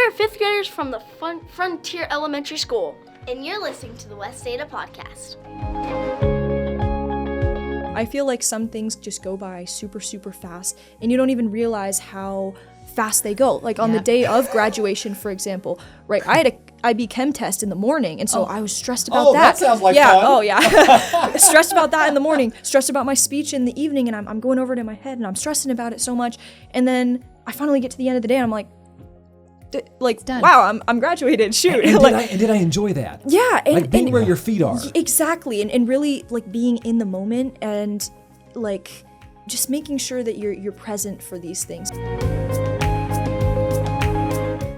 We're fifth graders from the Frontier Elementary School, and you're listening to the West Ada Podcast. I feel like some things just go by super, super fast, and you don't even realize how fast they go. Like on the day of graduation, for example, right? I had a IB Chem test in the morning, and so I was stressed about that. That sounds like fun. Oh, yeah. Stressed about that in the morning, stressed about my speech in the evening, and I'm going over it in my head, and I'm stressing about it so much. And then I finally get to the end of the day, and I'm like, wow, I'm graduated. Shoot. And did I enjoy that? Yeah. And, like being where your feet are. Exactly. And really like being in the moment and like just making sure that you're present for these things.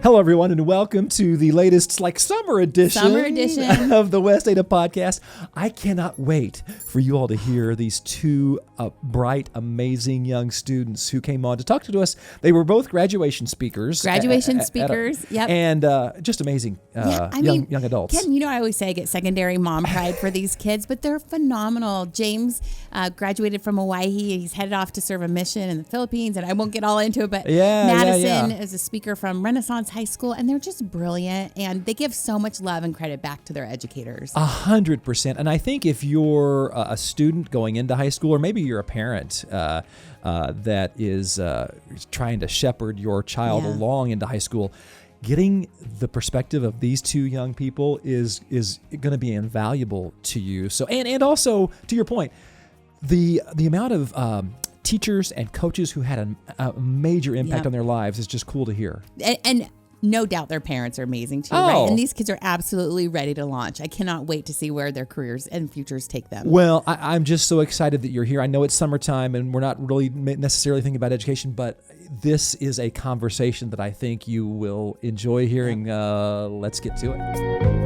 Hello, everyone, and welcome to the latest, summer edition of the West Ada Podcast. I cannot wait for you all to hear these two bright, amazing young students who came on to talk to us. They were both graduation speakers. Yep. And just amazing young adults. Ken, I always say I get secondary mom pride for these kids, but they're phenomenal. James graduated from Owyhee. He's headed off to serve a mission in the Philippines, and I won't get all into it, but Madison is a speaker from Renaissance High School, and they're just brilliant, and they give so much love and credit back to their educators. 100%. And I think if you're a student going into high school, or maybe you're a parent that is trying to shepherd your child along into high school, getting the perspective of these two young people is going to be invaluable to you. So, and also to your point, the amount of teachers and coaches who had a major impact on their lives is just cool to hear. And no doubt their parents are amazing too, right? And these kids are absolutely ready to launch. I cannot wait to see where their careers and futures take them. Well, I'm just so excited that you're here. I know it's summertime and we're not really necessarily thinking about education, but this is a conversation that I think you will enjoy hearing. Let's get to it.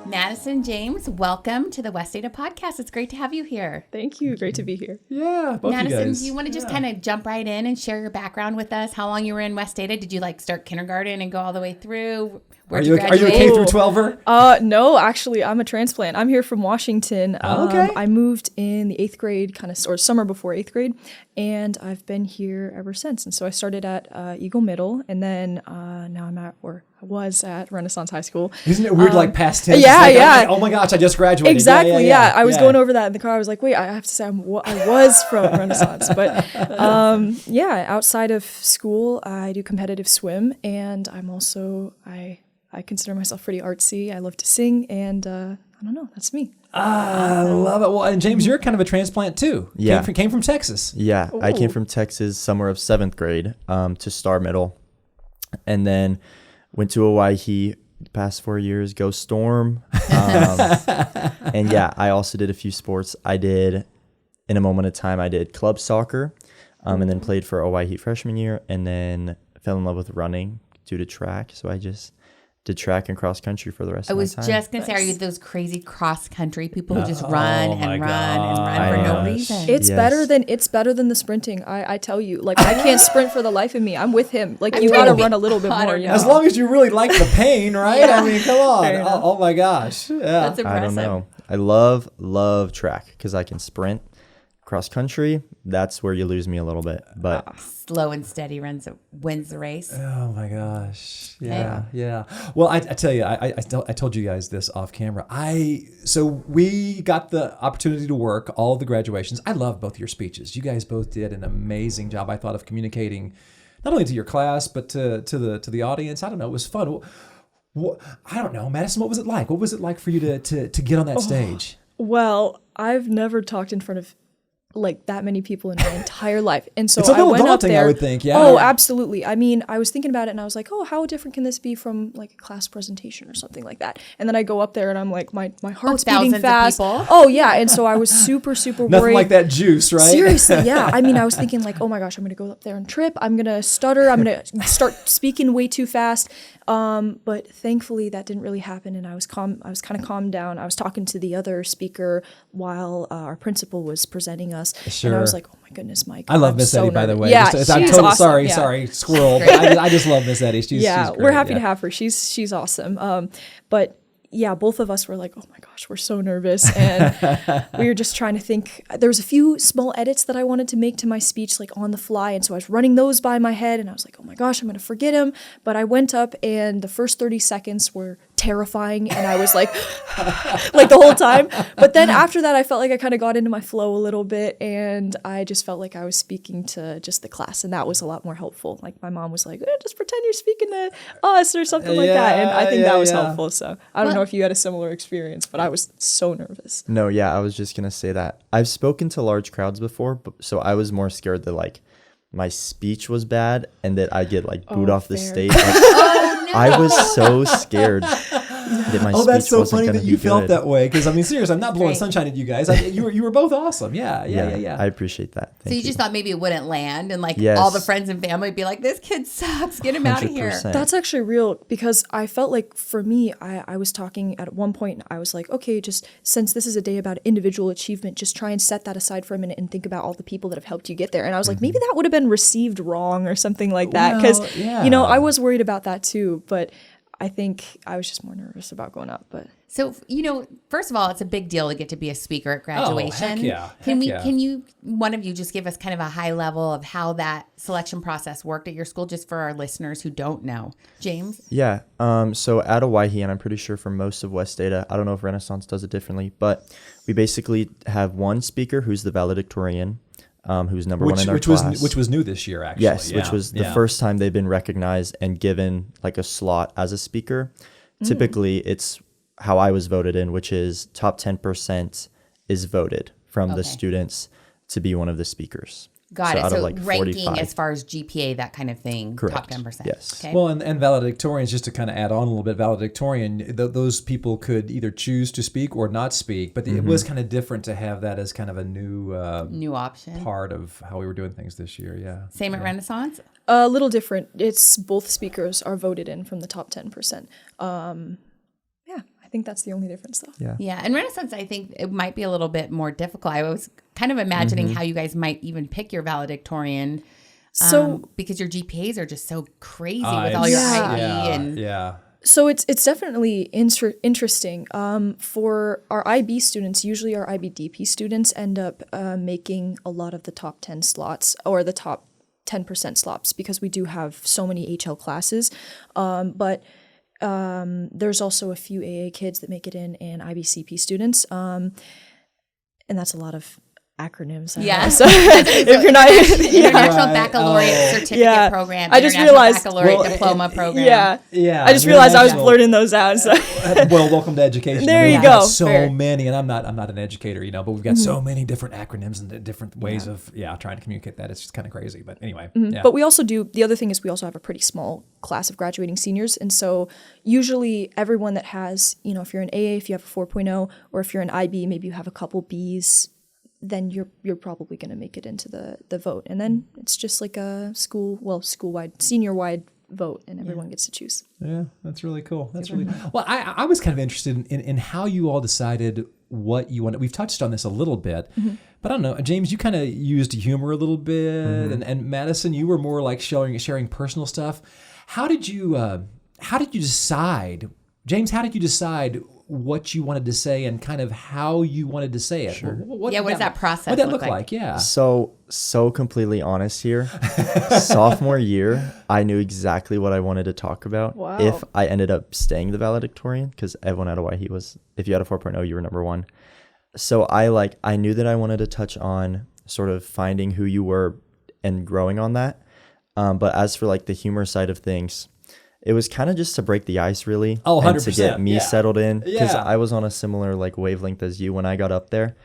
Madison and James, welcome to the West Ada Podcast. It's great to have you here. Thank you. Great to be here. Yeah, both Madison, you guys. do you want to just kind of jump right in and share your background with us? How long you were in West Ada? Did you start kindergarten and go all the way through? Are you a K through 12er? No, actually, I'm a transplant. I'm here from Washington. Okay. I moved in the 8th grade, or summer before 8th grade, and I've been here ever since. And so I started at Eagle Middle, and then now I was at Renaissance High School. Isn't it weird, past tense? Yeah. Oh my gosh, I just graduated. Exactly, yeah. I was going over that in the car. I was like, wait, I have to say I was from Renaissance. But outside of school, I do competitive swim, and I'm also, I consider myself pretty artsy. I love to sing, and I don't know, that's me. I love it. Well, and James, you're kind of a transplant too. Yeah. Came from Texas. Yeah, Ooh. I came from Texas summer of 7th grade to Star Middle, and then went to Owyhee the past 4 years, go Storm. And I also did a few sports. I did, in a moment of time, I did club soccer, and then played for Owyhee freshman year, and then fell in love with running due to track. So I just did track and cross country for the rest of my time. I was just going to say, are you those crazy cross country people who just run and run for no reason? It's better than the sprinting. I tell you, I can't sprint for the life of me. I'm with him. You got to run a little bit more. As long as you really like the pain, right? I mean, come on. Oh my gosh. Yeah. That's impressive. I don't know. I love track because I can sprint. Cross country, that's where you lose me a little bit, but slow and steady wins the race. Oh my gosh, yeah. Well, I tell you, I told you guys this off camera. So we got the opportunity to work all of the graduations. I love both your speeches. You guys both did an amazing job, I thought, of communicating not only to your class but to the audience. I don't know, it was fun. I don't know, Madison, what was it like? What was it like for you to get on that stage? Well, I've never talked in front of that many people in my entire life. And so it's a little I went daunting, up there. I would think. Yeah. Oh, absolutely. I mean, I was thinking about it and I was like, how different can this be from a class presentation or something like that? And then I go up there and I'm like, my heart's beating fast. Of people. Oh yeah. And so I was super, super worried. Nothing like that juice, right? Seriously, yeah. I mean, I was thinking oh my gosh, I'm going to go up there and trip. I'm going to stutter. I'm going to start speaking way too fast. But thankfully that didn't really happen, and I was calm. I was kind of calmed down. I was talking to the other speaker while our principal was presenting us, and I was like, "Oh my goodness, Mike!" I love Miss Eddie, by the way. Yeah, I'm she's awesome. Sorry, squirrel. But I just love Miss Eddie. She's great, we're happy to have her. She's awesome. But yeah, both of us were like, oh my gosh, we're so nervous. And we were just trying to think. There was a few small edits that I wanted to make to my speech, like on the fly. And so I was running those by my head and I was like, oh my gosh, I'm going to forget him. But I went up and the first 30 seconds were terrifying. And I was like, like the whole time. But then after that, I felt like I kind of got into my flow a little bit. And I just felt like I was speaking to just the class. And that was a lot more helpful. Like my mom was like, just pretend you're speaking to us or something like that. And I think that was helpful. So I don't know if you had a similar experience, but I was so nervous. No, yeah, I was just going to say that. I've spoken to large crowds before, so I was more scared that like my speech was bad and that I get like booed off the stage. Like, I was so scared that my speech that's so wasn't funny gonna that be you felt good. that way. Because I mean, seriously, I'm not blowing sunshine at you guys. You were both awesome. Yeah. I appreciate that. So you just thought maybe it wouldn't land, and like Yes. all the friends and family would be like, "This kid sucks. Get him out of here." 100%. That's actually real because I felt like for me, I was talking at one point, I was like, okay, just since this is a day about individual achievement, just try and set that aside for a minute and think about all the people that have helped you get there. And I was like, maybe that would have been received wrong or something like that. Because, you know, I was worried about that too, but I think I was just more nervous about going up. But So, you know, first of all, it's a big deal to get to be a speaker at graduation. heck yeah. Can Heck yeah. can you, one of you, just give us kind of a high level of how that selection process worked at your school, just for our listeners who don't know? James? Yeah. So at Owyhee, and I'm pretty sure for most of West Ada, I don't know if Renaissance does it differently, but we basically have one speaker who's the valedictorian, who's number one in our class. Which was new this year, actually. Yes, which was the first time they've been recognized and given like a slot as a speaker. Typically, it's how I was voted in, which is top 10% is voted from the students to be one of the speakers. Got it. out So of like ranking 45. as far as GPA, that kind of thing, Correct. top 10%. Yes. Okay. Well, and valedictorians, just to kind of add on a little bit, valedictorian, those people could either choose to speak or not speak, but it was kind of different to have that as kind of a New option. part of how we were doing things this year. Yeah. Same at Renaissance? a little different. It's both speakers are voted in from the top 10%. Yeah, I think that's the only difference though. Yeah. Yeah. And Renaissance, I think it might be a little bit more difficult. I was kind of imagining how you guys might even pick your valedictorian. So because your GPAs are just so crazy with all your Yeah. IB and Yeah. So it's definitely interesting. For our IB students, usually our IBDP students end up making a lot of the top 10 slots or the top 10% slots because we do have so many HL classes. But there's also a few AA kids that make it in and IBCP students. And that's a lot of acronyms. I Yeah. know. So if you're not International Baccalaureate Certificate Program, I just International realized Baccalaureate Diploma Program. Yeah. I just realized I was blurting those out. So. Well, welcome to education. There you We've got go. So Fair. many, and I'm not an educator, but we've got so many different acronyms and different ways of trying to communicate that. It's just kind of crazy. But anyway, yeah. But we also the other thing is we also have a pretty small class of graduating seniors. And so usually everyone that has, if you're an AA, if you have a 4.0, or if you're an IB, maybe you have a couple Bs, then you're probably going to make it into the vote. And then it's just like a school-wide, senior-wide vote, and everyone gets to choose. Yeah, that's really cool. That's really well. I was kind of interested in how you all decided what you wanted. We've touched on this a little bit, but I don't know, James, you kind of used humor a little bit, and Madison, you were more like sharing personal stuff. How did you decide, James? How did you decide what you wanted to say and kind of how you wanted to say it? Sure. What does that process What did that look look like? Yeah. So completely honest here. Sophomore year, I knew exactly what I wanted to talk about. Wow. If I ended up staying the valedictorian, because everyone at Owyhee was, if you had a 4.0, you were number one. So I knew that I wanted to touch on sort of finding who you were and growing on that. But as for like the humor side of things, it was kind of just to break the ice, really. Oh, 100%. And to get me settled in. Because Yeah. I was on a similar like wavelength as you when I got up there.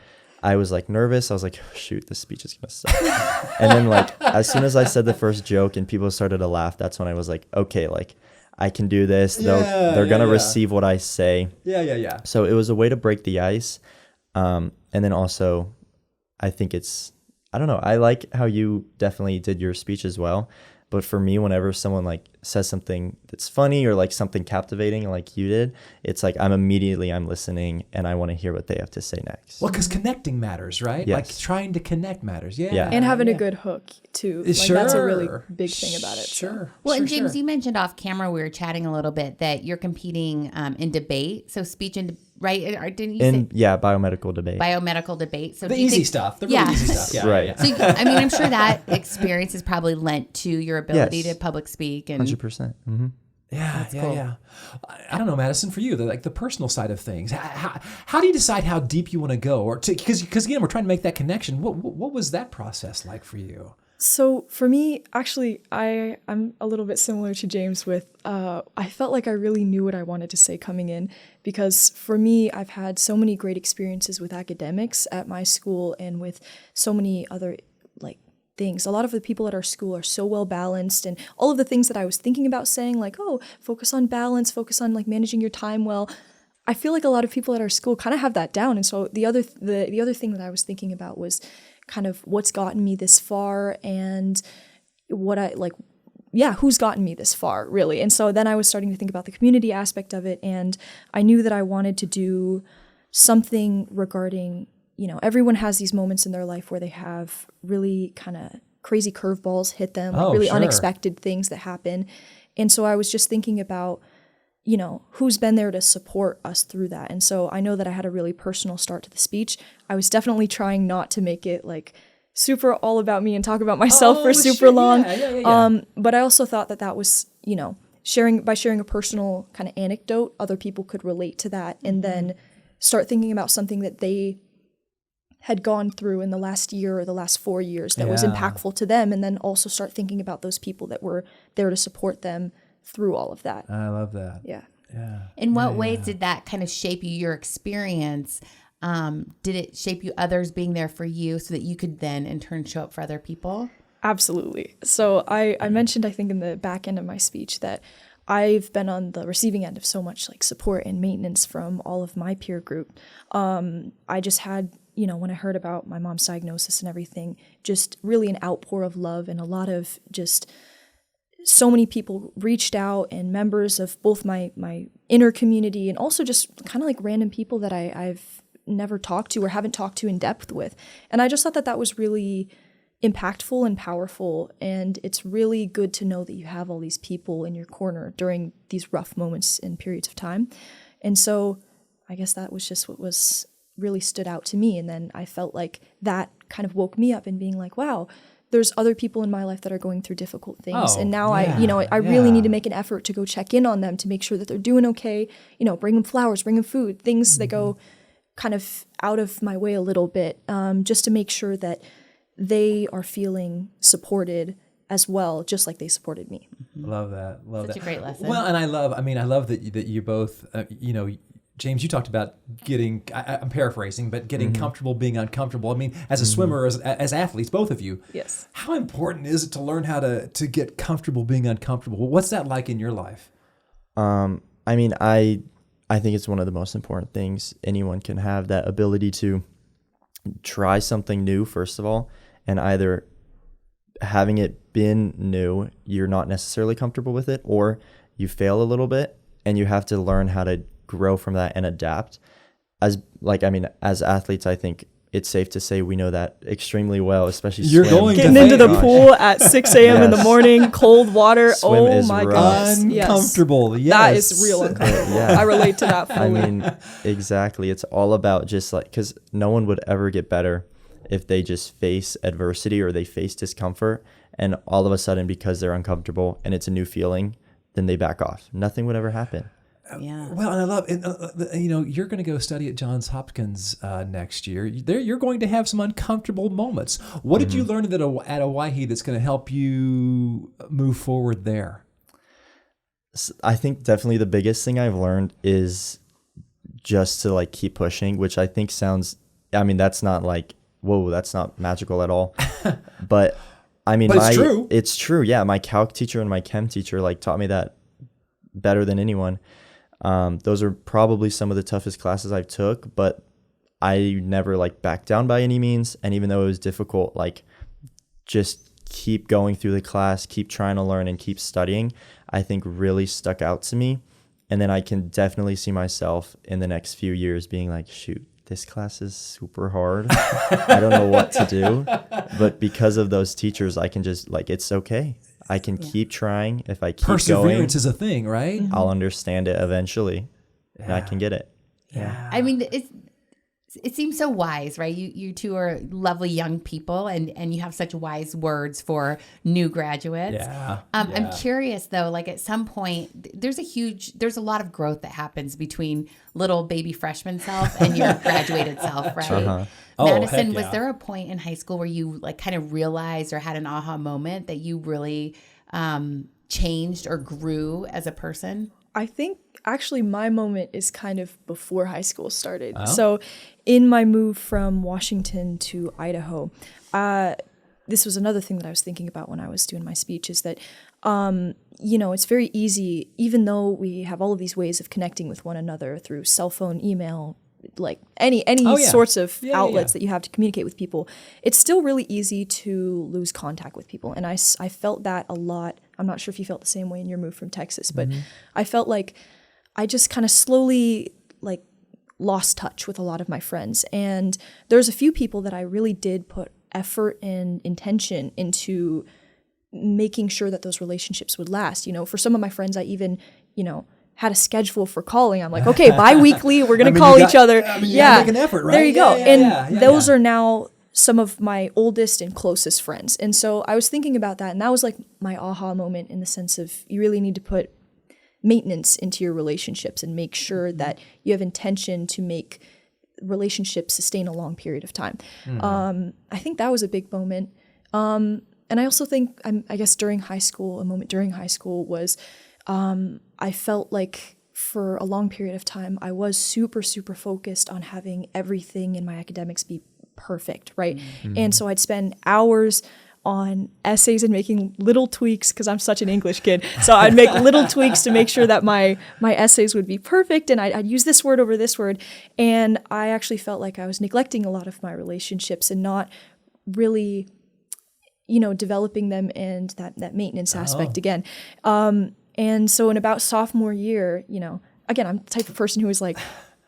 I was like nervous. I was like, oh, shoot, this speech is going to suck. And then like as soon as I said the first joke and people started to laugh, that's when I was like, okay, like I can do this. They're going to receive what I say. Yeah. So it was a way to break the ice. And then also, I think I don't know, I like how you definitely did your speech as well. But for me, whenever someone like says something that's funny or like something captivating like you did, it's like I'm listening and I want to hear what they have to say next. Well, because connecting matters, right? Yes. Like trying to connect matters. Yeah. And having a good hook too. Like Sure. that's a really big thing about it. Sure. Well, and Sure, James, sure. you mentioned off camera, we were chatting a little bit that you're competing in debate. So speech and right? Or didn't you say Biomedical debate. biomedical debate? So The do you easy think- stuff. The really easy stuff. Yeah, Right. yeah. So I mean, I'm sure that experience has probably lent to your ability Yes. to public speak and 100%. Mm-hmm. Yeah, cool. yeah. I don't know, Madison, for you, the personal side of things. How do you decide how deep you want to go? Or because again, we're trying to make that connection. What was that process like for you? So for me, actually, I'm a little bit similar to James with, I felt like I really knew what I wanted to say coming in, because for me, I've had so many great experiences with academics at my school and with so many other like things. A lot of the people at our school are so well balanced, and all of the things that I was thinking about saying, like, oh, focus on balance, focus on like managing your time well. I feel like a lot of people at our school kind of have that down. And so the other thing that I was thinking about was kind of what's gotten me this far and what I like, who's gotten me this far, really. And so then I was starting to think about the community aspect of it, and I knew that I wanted to do something regarding, everyone has these moments in their life where they have really kind of crazy curveballs hit them, like really sure. unexpected things that happen. And so I was just thinking about, who's been there to support us through that. And so I know that I had a really personal start to the speech. I was definitely trying not to make it like super all about me and talk about myself for super long. Yeah. But I also thought that was, sharing a personal kind of anecdote, other people could relate to that and then start thinking about something that they had gone through in the last year or the last 4 years that was impactful to them, and then also start thinking about those people that were there to support them through all of that. I love that. Yeah. Yeah. in what ways did that kind of shape you, your experience? Did it shape you, others being there for you so that you could then in turn show up for other people? Absolutely. So I mentioned, I think in the back end of my speech, that I've been on the receiving end of so much like support and maintenance from all of my peer group. I just had, when I heard about my mom's diagnosis and everything, just really an outpour of love, and a lot of just so many people reached out, and members of both my inner community and also just kind of like random people that I've never talked to or haven't talked to in depth with. And I just thought that was really impactful and powerful. And it's really good to know that you have all these people in your corner during these rough moments and periods of time. And so I guess that was just what was really stood out to me. And then I felt like that kind of woke me up and being like, wow, there's other people in my life that are going through difficult things. And now I really need to make an effort to go check in on them to make sure that they're doing okay. Bring them flowers, bring them food, things that go kind of out of my way a little bit, just to make sure that they are feeling supported as well, just like they supported me. Love that. Love Such that. a great lesson. Well, and I love that you both, James, you talked about getting, I'm paraphrasing, but getting comfortable being uncomfortable. I mean, as a swimmer, as athletes, both of you. Yes. How important is it to learn how to get comfortable being uncomfortable? What's that like in your life? I think it's one of the most important things anyone can have, that ability to try something new, first of all, and either having it been new, you're not necessarily comfortable with it, or you fail a little bit and you have to learn how to grow from that and adapt. As athletes, I think it's safe to say we know that extremely well, especially You're swim. going Getting to into the Gosh. pool at 6 a.m. in the Yes. morning, cold water. Swim Oh is my rough. goodness. Yes. Uncomfortable. Yes. That is real uncomfortable. Yeah. I relate to that fully. Exactly. It's all about just because no one would ever get better if they just face adversity or they face discomfort, and all of a sudden, because they're uncomfortable and it's a new feeling, then they back off. Nothing would ever happen. Yeah. Well, and I love it. You're going to go study at Johns Hopkins next year. You're going to have some uncomfortable moments. What did you learn at Owyhee that's going to help you move forward there? I think definitely the biggest thing I've learned is just to keep pushing, which I think sounds, that's not whoa, that's not magical at all. But it's true. It's true. Yeah. My calc teacher and my chem teacher taught me that better than anyone. Those are probably some of the toughest classes I've took, but I never backed down by any means. And even though it was difficult, just keep going through the class, keep trying to learn and keep studying, I think really stuck out to me. And then I can definitely see myself in the next few years being like, shoot, this class is super hard. I don't know what to do. But because of those teachers, I can just like, it's okay. I can keep trying. If I keep Perseverance going, is a thing, right? I'll understand it eventually. And I can get it. Yeah. I mean, it seems so wise, right? You two are lovely young people, and you have such wise words for new graduates. Yeah. I'm curious though, like at some point, there's a lot of growth that happens between little baby freshman self and your graduated self, right? Uh-huh. Madison, heck yeah. was there a point in high school where you like kind of realized or had an aha moment that you really changed or grew as a person? I think actually my moment is kind of before high school started. Oh. So in my move from Washington to Idaho, this was another thing that I was thinking about when I was doing my speech is that, it's very easy, even though we have all of these ways of connecting with one another through cell phone, email, like any sorts of outlets that you have to communicate with people, it's still really easy to lose contact with people. And I felt that a lot. I'm not sure if you felt the same way in your move from Texas, but I felt like I just kind of slowly like lost touch with a lot of my friends. And there's a few people that I really did put effort and intention into making sure that those relationships would last. For some of my friends, I even, had a schedule for calling. I'm like, okay, bi-weekly, we're going to call each other. You make an effort, right? There you go. Yeah, those are now some of my oldest and closest friends. And so I was thinking about that, and that was like my aha moment in the sense of you really need to put maintenance into your relationships and make sure that you have intention to make relationships sustain a long period of time. I think that was a big moment. And I also think, I guess a moment during high school was I felt like for a long period of time, I was super, super focused on having everything in my academics be perfect, right? And so I'd spend hours on essays and making little tweaks because I'm such an English kid. So I'd make little tweaks to make sure that my essays would be perfect, and I'd use this word over this word. And I actually felt like I was neglecting a lot of my relationships and not really, developing them and that maintenance aspect again. And so in about sophomore year, again, I'm the type of person who is like,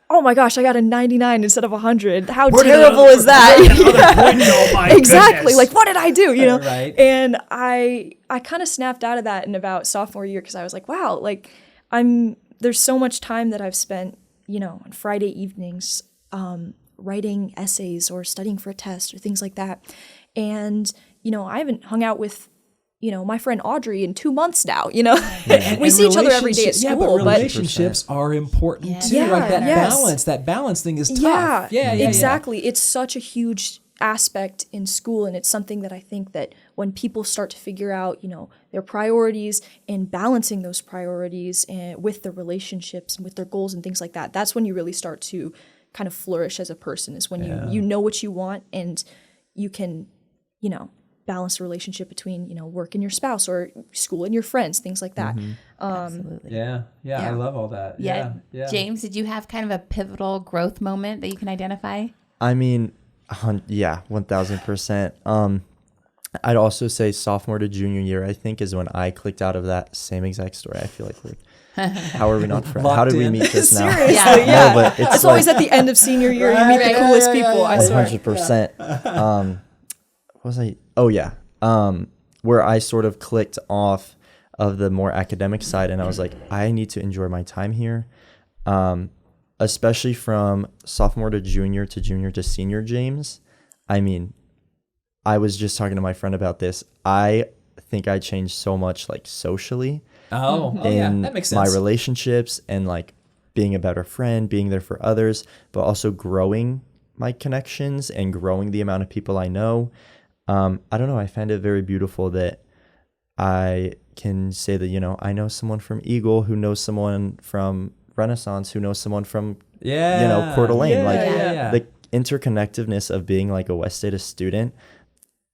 oh my gosh, I got a 99 instead of 100. How terrible is that? Exactly. Like, what did I do? Right. And I kind of snapped out of that in about sophomore year because I was like, wow, like there's so much time that I've spent, on Friday evenings, writing essays or studying for a test or things like that. And, I haven't hung out with my friend Audrey in 2 months now, we see each other every day at school. Yeah, but relationships are important too. Yeah, like that balance thing is tough. Yeah, exactly. It's such a huge aspect in school, and it's something that I think that when people start to figure out, their priorities and balancing those priorities and with their relationships and with their goals and things like that, that's when you really start to kind of flourish as a person, is when you know what you want and you can, balance the relationship between, work and your spouse or school and your friends, things like that. Absolutely. Yeah, I love all that. Yeah. James, did you have kind of a pivotal growth moment that you can identify? I mean, 1000%. I'd also say sophomore to junior year, I think, is when I clicked out of that same exact story. I feel like how are we not friends? How did we meet just now? Seriously, No, but it's always at the end of senior year, you meet the coolest people, I swear. 100%. What was I? Oh, yeah. Where I sort of clicked off of the more academic side, and I was like, I need to enjoy my time here. Especially from sophomore to junior to senior James. I mean, I was just talking to my friend about this. I think I changed so much, like, socially. In that makes sense. My relationships and, like, being a better friend, being there for others, but also growing my connections and growing the amount of people I know. I don't know. I find it very beautiful that I can say that, I know someone from Eagle who knows someone from Renaissance who knows someone from, Coeur d'Alene. The interconnectedness of being like a West Ada student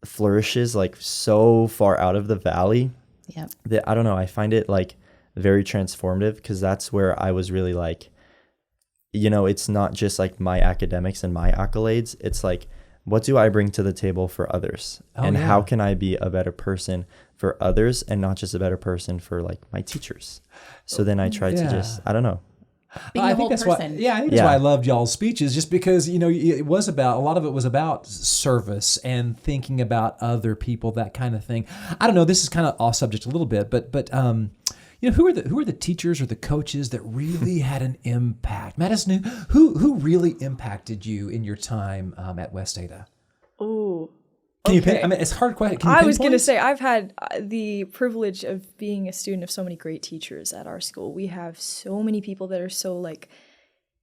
flourishes like so far out of the valley that, I don't know, I find it like very transformative, because that's where I was really like, it's not just like my academics and my accolades. It's like what do I bring to the table for others? And how can I be a better person for others and not just a better person for like my teachers? So then I tried to just, I don't know. Being I think that's why. Yeah, I think that's why I loved y'all's speeches, just because it was about, a lot of it was about service and thinking about other people, that kind of thing. I don't know. This is kind of off subject a little bit, but who are the teachers or the coaches that really had an impact? Madison, who really impacted you in your time at West Ada? Ooh. Can you I mean, it's a hard question. I was going to say, I've had the privilege of being a student of so many great teachers at our school. We have so many people that are so like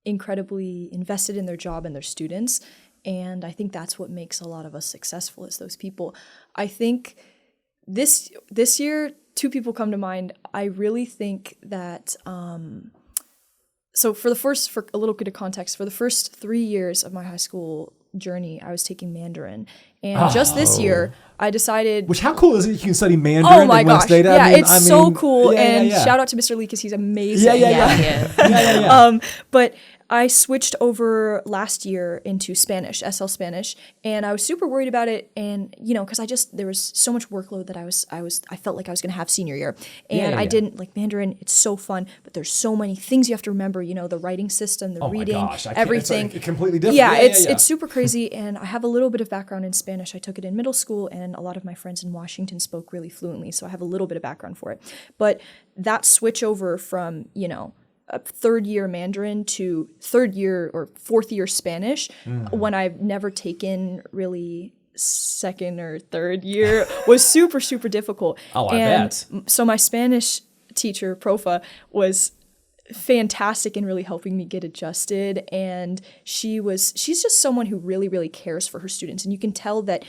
incredibly invested in their job and their students. And I think that's what makes a lot of us successful, is those people. I think this year, two people come to mind. I really think that, so for a little bit of context, for the first 3 years of my high school journey, I was taking Mandarin. And just this year, I decided... Which, how cool is it you can study Mandarin in West Ada? Yeah, it's so cool. Shout out to Mr. Lee, because he's amazing. Yeah. But I switched over last year into Spanish, SL Spanish, and I was super worried about it. And, because there was so much workload that I felt like I was going to have senior year. And I didn't like Mandarin. It's so fun, but there's so many things you have to remember, the writing system, the reading, everything. It's completely different. Yeah, it's super crazy. And I have a little bit of background in Spanish. I took it in middle school, and a lot of my friends in Washington spoke really fluently. So I have a little bit of background for it. But that switch over from, a third year Mandarin to third year or fourth year Spanish, when I've never taken really second or third year, was super, super difficult. Oh, I bet. So my Spanish teacher, Profa, was fantastic in really helping me get adjusted. And she's just someone who really, really cares for her students. And you can tell that,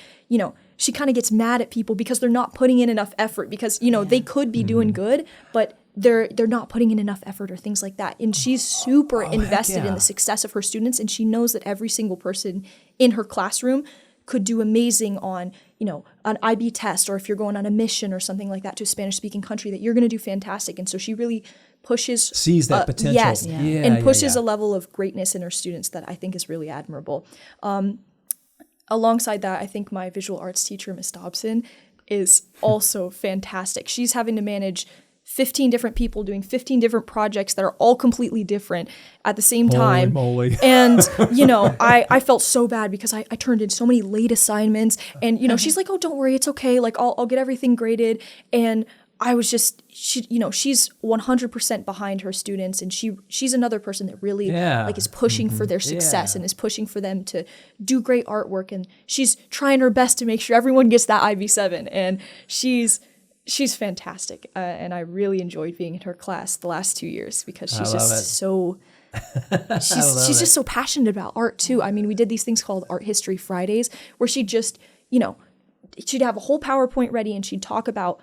she kind of gets mad at people because they're not putting in enough effort, because, they could be doing good, but they're not putting in enough effort or things like that. And she's super invested in the success of her students, and she knows that every single person in her classroom could do amazing on, an IB test, or if you're going on a mission or something like that to a Spanish-speaking country, that you're going to do fantastic. And so she really sees that potential. Yes, and pushes a level of greatness in her students that I think is really admirable. Alongside that, I think my visual arts teacher, Miss Dobson, is also fantastic. She's having to manage 15 different people doing 15 different projects that are all completely different at the same time. Holy moly. And, I felt so bad because I turned in so many late assignments, and, she's like, oh, don't worry, it's okay. Like, I'll get everything graded. And I was just, she's 100% behind her students. And she's another person that really is pushing for their success and is pushing for them to do great artwork. And she's trying her best to make sure everyone gets that IB7. And she's fantastic, and I really enjoyed being in her class the last 2 years, because she's just so she's just so passionate about art too. I mean, we did these things called Art History Fridays, where she'd just, she'd have a whole PowerPoint ready, and she'd talk about,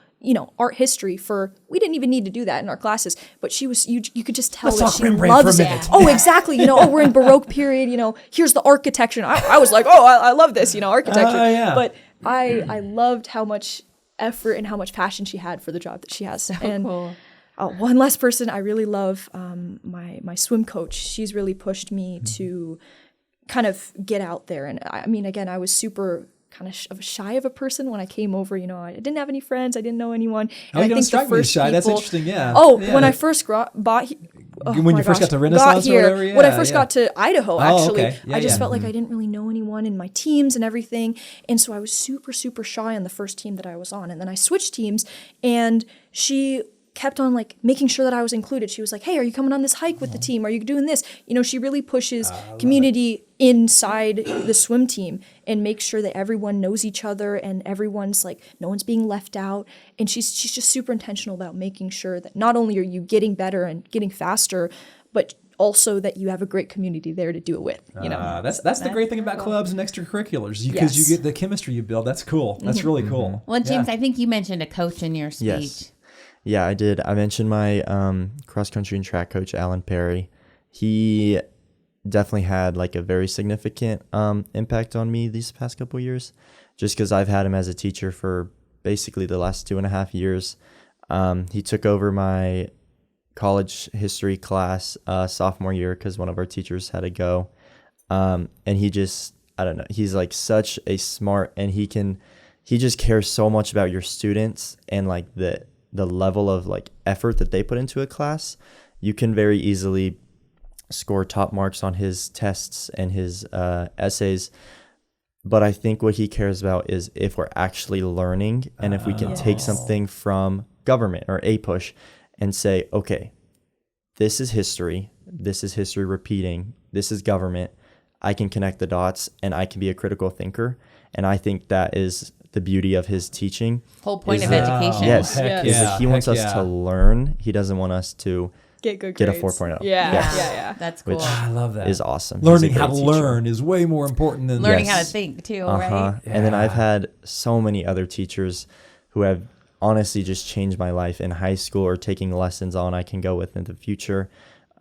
art history we didn't even need to do that in our classes, but she was, you could just tell that she loves it. Oh, exactly. We're in Baroque period, here's the architecture. And I was like, oh, I love this, architecture. But I loved how much effort and how much passion she had for the job that she has. So and cool. One last person I really love, my swim coach. She's really pushed me to kind of get out there. And I mean, again, I was super kind of shy of a person when I came over. I didn't have any friends. I didn't know anyone. And I think the first shy. That's interesting. Yeah. When I first got to Renaissance here, or whatever? When I first got to Idaho, actually, okay. I just felt like I didn't really know anyone in my teams and everything. And so I was super, super shy on the first team that I was on. And then I switched teams, and she kept on making sure that I was included. She was like, hey, are you coming on this hike with the team? Are you doing this? She really pushes community inside the swim team and makes sure that everyone knows each other, and everyone's no one's being left out. And she's just super intentional about making sure that not only are you getting better and getting faster, but also that you have a great community there to do it with. That's the great thing about clubs and extracurriculars, because you get the chemistry you build. That's cool. That's really cool. Well, James, I think you mentioned a coach in your speech. Yes. Yeah, I did. I mentioned my cross-country and track coach, Alan Perry. He definitely had a very significant impact on me these past couple of years, just because I've had him as a teacher for basically the last 2.5 years. He took over my college history class sophomore year because one of our teachers had to go. And he just, I don't know. He's like such a smart, and he just cares so much about your students and like the level of like effort that they put into a class. You can very easily score top marks on his tests and his essays. But I think what he cares about is if we're actually learning, and if we can take something from government or APUSH and say, okay, this is history repeating, this is government, I can connect the dots and I can be a critical thinker. And I think that is the beauty of his teaching. Whole point of education. Yes. Is that he wants us to learn. He doesn't want us to get good grades. Get a 4.0. Yeah. That's cool. Which I love that. is awesome. Learning how to learn is way more important than learning how to think too, right? Yeah. And then I've had so many other teachers who have honestly just changed my life in high school or taking lessons on I can go with in the future.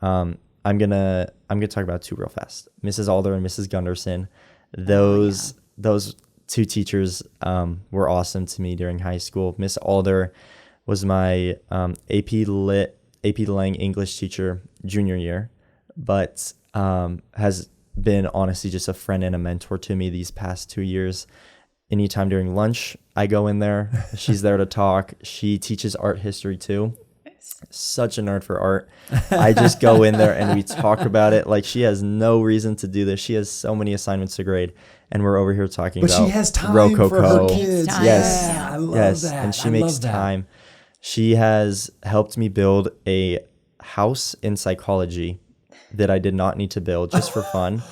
I'm gonna talk about two real fast. Mrs. Alder and Mrs. Gunderson. Those two teachers were awesome to me during high school. Miss Alder was my AP Lang English teacher junior year, but has been honestly just a friend and a mentor to me these past 2 years. Anytime during lunch, I go in there. She's there to talk. She teaches art history too. Such a nerd for art. I just go in there and we talk about it. Like, she has no reason to do this. She has so many assignments to grade, and we're over here talking about she has time Rococo. for her kids. Yes, I love that. And she makes time. She has helped me build a house in psychology that I did not need to build just for fun.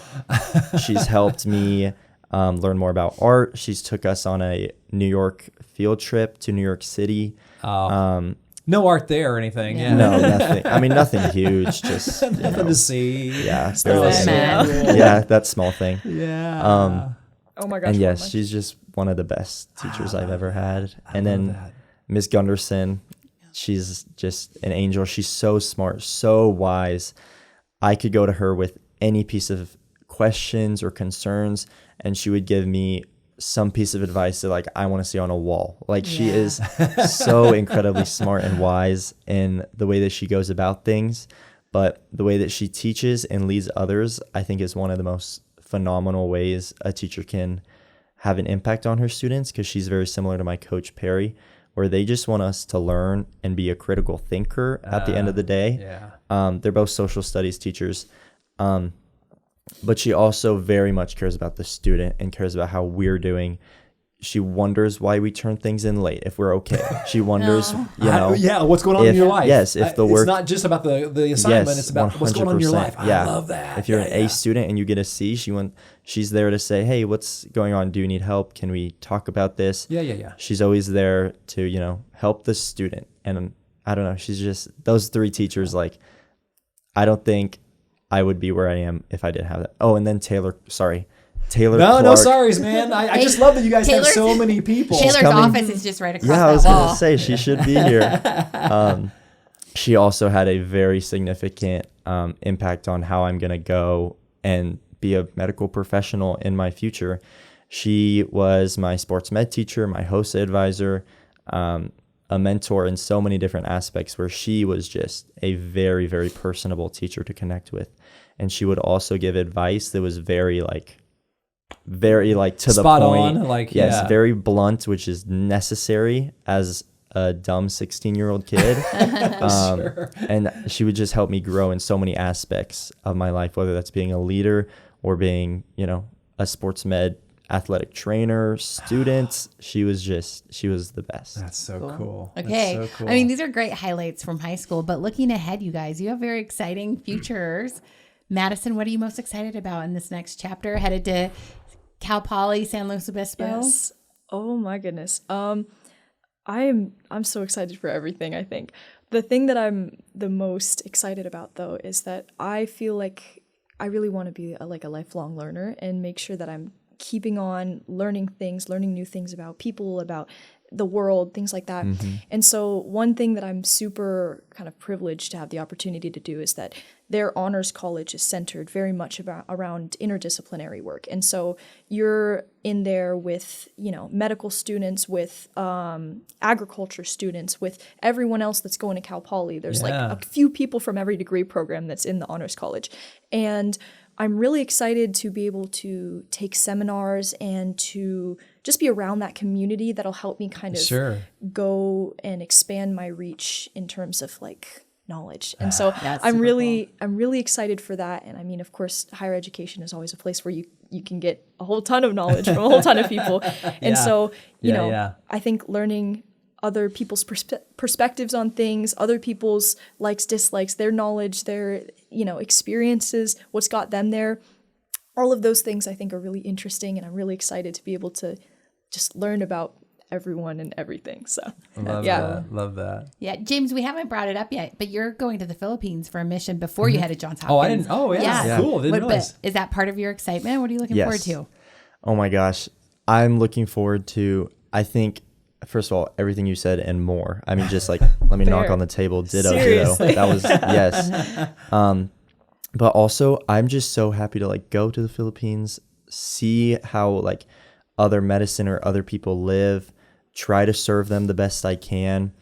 She's helped me learn more about art. She's took us on a New York field trip to New York City. No art there or anything. Yeah. No, nothing. I mean, nothing huge. Just nothing to see. Yeah, that small thing. Yeah. Oh my gosh. And yes, she's just one of the best teachers I've ever had. And then Miss Gunderson, she's just an angel. She's so smart, so wise. I could go to her with any piece of questions or concerns, and she would give me some piece of advice that like I want to see on a wall. Like, she is so incredibly smart and wise in the way that she goes about things, but the way that she teaches and leads others, I think, is one of the most phenomenal ways a teacher can have an impact on her students, because she's very similar to my coach Perry, where they just want us to learn and be a critical thinker at the end of the day. They're both social studies teachers. But she also very much cares about the student and cares about how we're doing. She wonders why we turn things in late, if we're okay. She wonders, what's going on in your life. Yes, if the work... It's not just about the assignment, it's about 100%. What's going on in your life. Yeah. I love that. If you're an A student and you get a C, she's there to say, hey, what's going on? Do you need help? Can we talk about this? Yeah. She's always there to, help the student. And I don't know, she's just... Those three teachers, like, I don't think I would be where I am if I didn't have that. Oh, and then Taylor Clark. No sorries, man. I just love that you guys have so many people. Taylor's office is just right across that wall. Yeah, I was going to say, she should be here. She also had a very significant impact on how I'm going to go and be a medical professional in my future. She was my sports med teacher, my HOSA advisor, a mentor in so many different aspects, where she was just a very, very personable teacher to connect with. And she would also give advice that was very to Spot the point. On, very blunt, which is necessary as a dumb 16-year-old kid. Sure. And she would just help me grow in so many aspects of my life, whether that's being a leader or being, a sports med athletic trainer, students. She was the best. That's so cool. Okay. That's so cool. I mean, these are great highlights from high school, but looking ahead, you guys, you have very exciting futures. Madison, what are you most excited about in this next chapter? Headed to Cal Poly, San Luis Obispo? Yes. Oh my goodness. I'm so excited for everything, I think. The thing that I'm the most excited about, though, is that I feel like I really want to be a lifelong learner and make sure that I'm keeping on learning new things about people, about the world, things like that. Mm-hmm. And so one thing that I'm super kind of privileged to have the opportunity to do is that their honors college is centered very much around interdisciplinary work. And so you're in there with, medical students, with agriculture students, with everyone else that's going to Cal Poly. There's like a few people from every degree program that's in the honors college. And I'm really excited to be able to take seminars and to just be around that community that'll help me kind of go and expand my reach in terms of like knowledge. And so I'm really excited for that. And I mean, of course, higher education is always a place where you can get a whole ton of knowledge from a whole ton of people. And so, you know, I think learning other people's perspectives on things, other people's likes, dislikes, their knowledge, their, you know, experiences, what's got them there, all of those things I think are really interesting. And I'm really excited to be able to just learn about everyone and everything. So love that. Yeah, James, we haven't brought it up yet, but you're going to the Philippines for a mission before you headed Johns Hopkins. Oh, I didn't. Oh, yeah. Cool. Didn't realize. But is that part of your excitement? What are you looking forward to? Oh my gosh, I'm looking forward to. I think first of all, everything you said and more. I mean, just like let me knock on the table. Ditto. That was yes. But also, I'm just so happy to like go to the Philippines, see how like other medicine or other people live, try to serve them the best I can,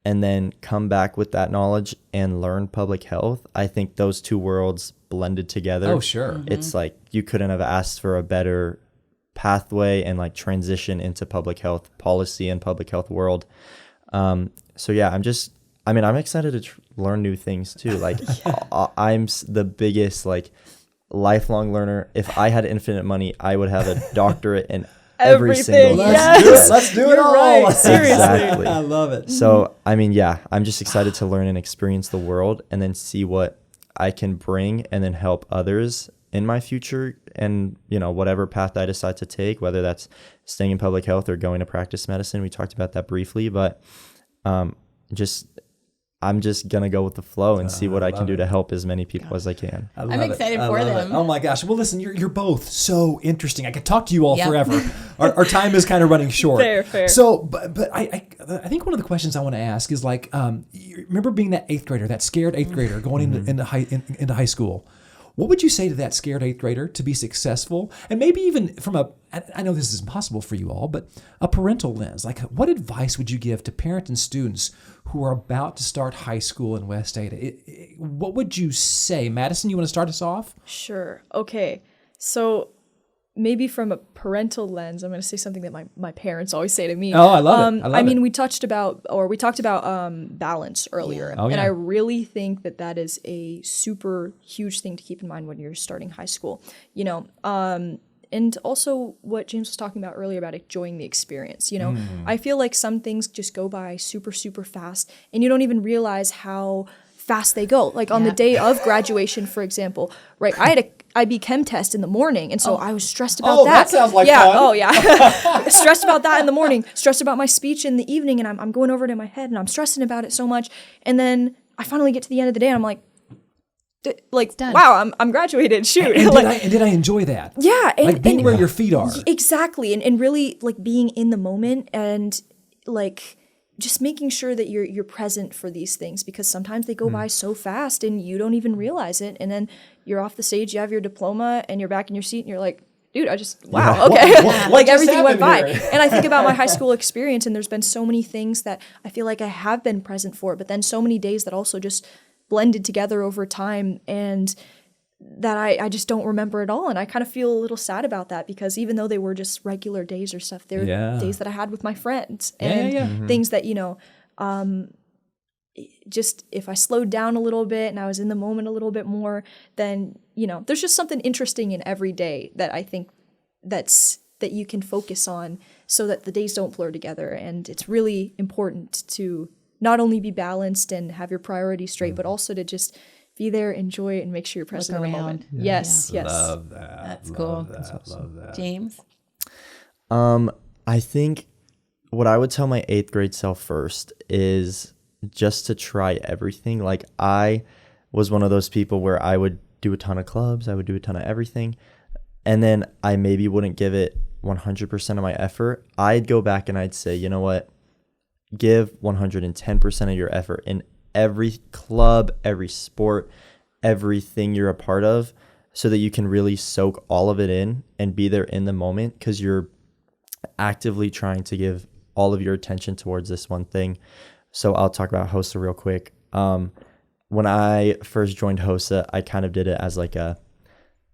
and then come back with that knowledge and learn public health. I think those two worlds blended together. Oh, sure. It's like you couldn't have asked for a better pathway and like transition into public health policy and public health world. So yeah, I'm excited to learn new things too. Like I'm the biggest like lifelong learner. If I had infinite money, I would have a doctorate in every single thing. Let's do it all. Right. Seriously. Exactly. I love it. So, I mean, yeah, I'm just excited to learn and experience the world and then see what I can bring and then help others in my future and, you know, whatever path I decide to take, whether that's staying in public health or going to practice medicine. We talked about that briefly, but I'm just going to go with the flow and see what I can do to help as many people as I can. I'm excited for them. Oh my gosh. Well, listen, you're both so interesting. I could talk to you all forever. Our time is kind of running short. Fair. So, but I think one of the questions I want to ask is like, you remember being that eighth grader, that scared eighth grader going into high school? What would you say to that scared eighth grader to be successful? And maybe even from I know this is impossible for you all, but a parental lens. Like, what advice would you give to parents and students who are about to start high school in West Ada? What would you say? Madison, you want to start us off? Sure. Okay. So maybe from a parental lens, I'm going to say something that my parents always say to me. Oh, I love it. I mean, we talked about balance earlier. Oh, yeah. And I really think that is a super huge thing to keep in mind when you're starting high school. You know, and also what James was talking about earlier about enjoying the experience. You know, I feel like some things just go by super, super fast and you don't even realize how fast they go. Like on the day of graduation, for example, right? I had a IB Chem test in the morning, and so I was stressed about that. Oh, that sounds like fun. Oh, yeah. Stressed about that in the morning, stressed about my speech in the evening, and I'm going over it in my head, and I'm stressing about it so much. And then I finally get to the end of the day, and I'm like wow, I'm graduated. Shoot. And did I enjoy that? Yeah. And, like being where your feet are. Exactly. And really like being in the moment and like just making sure that you're present for these things, because sometimes they go by so fast and you don't even realize it. And then you're off the stage, you have your diploma and you're back in your seat and you're like, dude, wow, okay. Like everything went by. And I think about my high school experience, and there's been so many things that I feel like I have been present for, but then so many days that also just blended together over time and that I just don't remember at all. And I kind of feel a little sad about that, because even though they were just regular days or stuff, they're days that I had with my friends and things that, you know, just if I slowed down a little bit and I was in the moment a little bit more, then, you know, there's just something interesting in every day that I think that you can focus on so that the days don't blur together. And it's really important to not only be balanced and have your priorities straight, but also to just be there, enjoy it, and make sure you're present in the moment. Yes. Love that. That's cool. Love that. James? I think what I would tell my 8th grade self first is just to try everything. Like, I was one of those people where I would do a ton of clubs, I would do a ton of everything, and then I maybe wouldn't give it 100% of my effort. I'd go back and I'd say, you know what? Give 110% of your effort in every club, every sport, everything you're a part of, so that you can really soak all of it in and be there in the moment, because you're actively trying to give all of your attention towards this one thing. So I'll talk about HOSA real quick. When I first joined HOSA, I kind of did it as like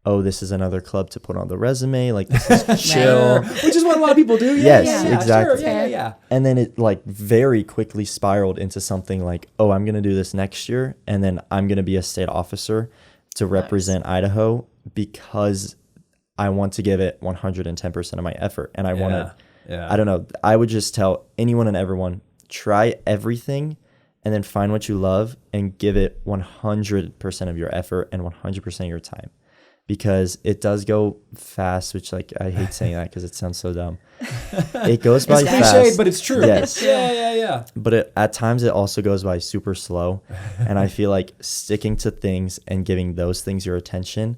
oh, this is another club to put on the resume. Like, this is chill. Which is what a lot of people do. Yes, exactly. Sure. Yeah. And then it like very quickly spiraled into something like, oh, I'm going to do this next year. And then I'm going to be a state officer to represent Idaho because I want to give it 110% of my effort. And I want to, I don't know, I would just tell anyone and everyone, try everything and then find what you love and give it 100% of your effort and 100% of your time. Because it does go fast, which like I hate saying that because it sounds so dumb. It goes by fast. Cliche, but it's true. Yes. Yeah. But at times it also goes by super slow. And I feel like sticking to things and giving those things your attention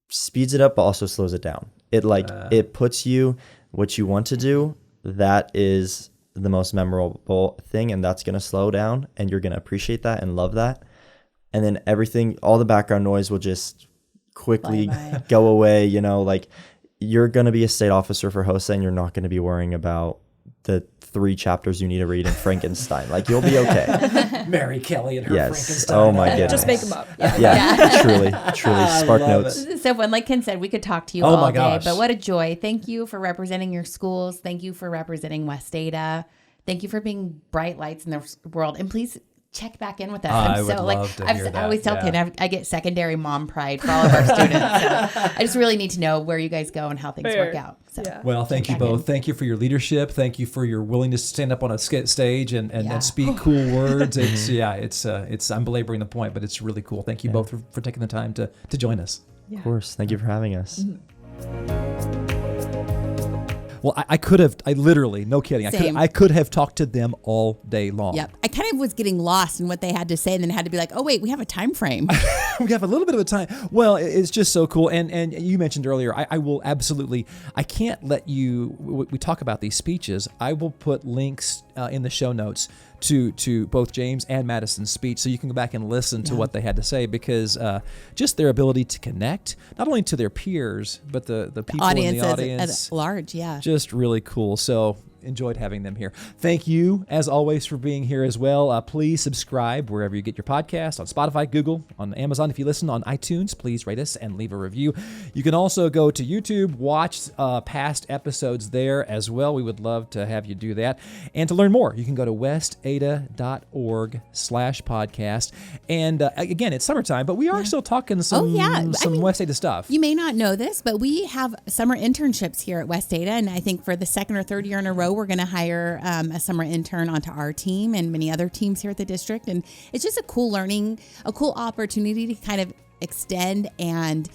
speeds it up, but also slows it down. It it puts you what you want to do. That is the most memorable thing, and that's going to slow down, and you're going to appreciate that and love that. And then everything, all the background noise will just quickly go away. You know, like you're going to be a state officer for HOSA and you're not going to be worrying about the 3 chapters you need to read in Frankenstein. Like, you'll be okay. Mary Kelly and her Frankenstein. Oh my goodness. Just make them up. Truly Spark Notes. So when, like Ken said, we could talk to you all day, but what a joy. Thank you for representing your schools. Thank you for representing West Ada. Thank you for being bright lights in the world. And please check back in with us. I always tell Ken, I get secondary mom pride for all of our students. So I just really need to know where you guys go and how things work out. So well, thank you both. Thank you for your leadership. Thank you for your willingness to stand up on a stage and speak cool words. It's I'm belaboring the point, but it's really cool. Thank you both for taking the time to join us. Of course. Thank you for having us. Mm-hmm. Well, I could have, literally, no kidding, I could have talked to them all day long. Yep. I kind of was getting lost in what they had to say and then had to be like, oh, wait, we have a time frame. We have a little bit of a time. Well, it's just so cool. And you mentioned earlier, I will absolutely, I can't let you, we talk about these speeches, I will put links in the show notes to both James and Madison's speech, so you can go back and listen to what they had to say, because just their ability to connect, not only to their peers, but the people in the audience at large, just really cool. So enjoyed having them here. Thank you, as always, for being here as well. Please subscribe wherever you get your podcast, on Spotify, Google, on Amazon. If you listen on iTunes, please rate us and leave a review. You can also go to YouTube, watch past episodes there as well. We would love to have you do that. And to learn more, you can go to westada.org/podcast. And again, it's summertime, but we are still talking some West Ada stuff. You may not know this, but we have summer internships here at West Ada. And I think for the second or third year in a row, we're going to hire a summer intern onto our team and many other teams here at the district. And it's just a cool opportunity to kind of extend and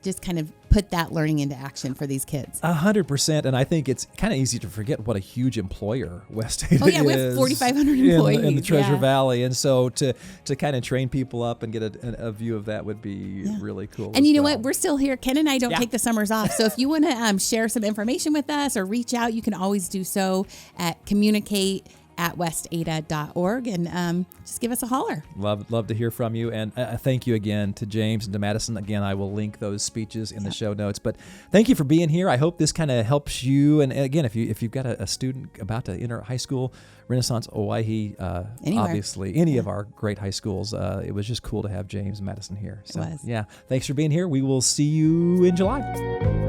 just kind of put that learning into action for these kids. 100%. And I think it's kind of easy to forget what a huge employer West Ada is. Oh, yeah, we have 4,500 employees. In the Treasure Valley. And so to kind of train people up and get a view of that would be really cool. And you know what? We're still here. Ken and I don't take the summers off. So if you want to share some information with us or reach out, you can always do so at communicate@westada.org and just give us a holler. Love to hear from you. And thank you again to James and to Madison. Again, I will link those speeches in the show notes. But thank you for being here. I hope this kind of helps you. And again, if you've got a student about to enter high school, Renaissance, Owyhee, obviously, any of our great high schools, it was just cool to have James and Madison here. So, thanks for being here. We will see you in July.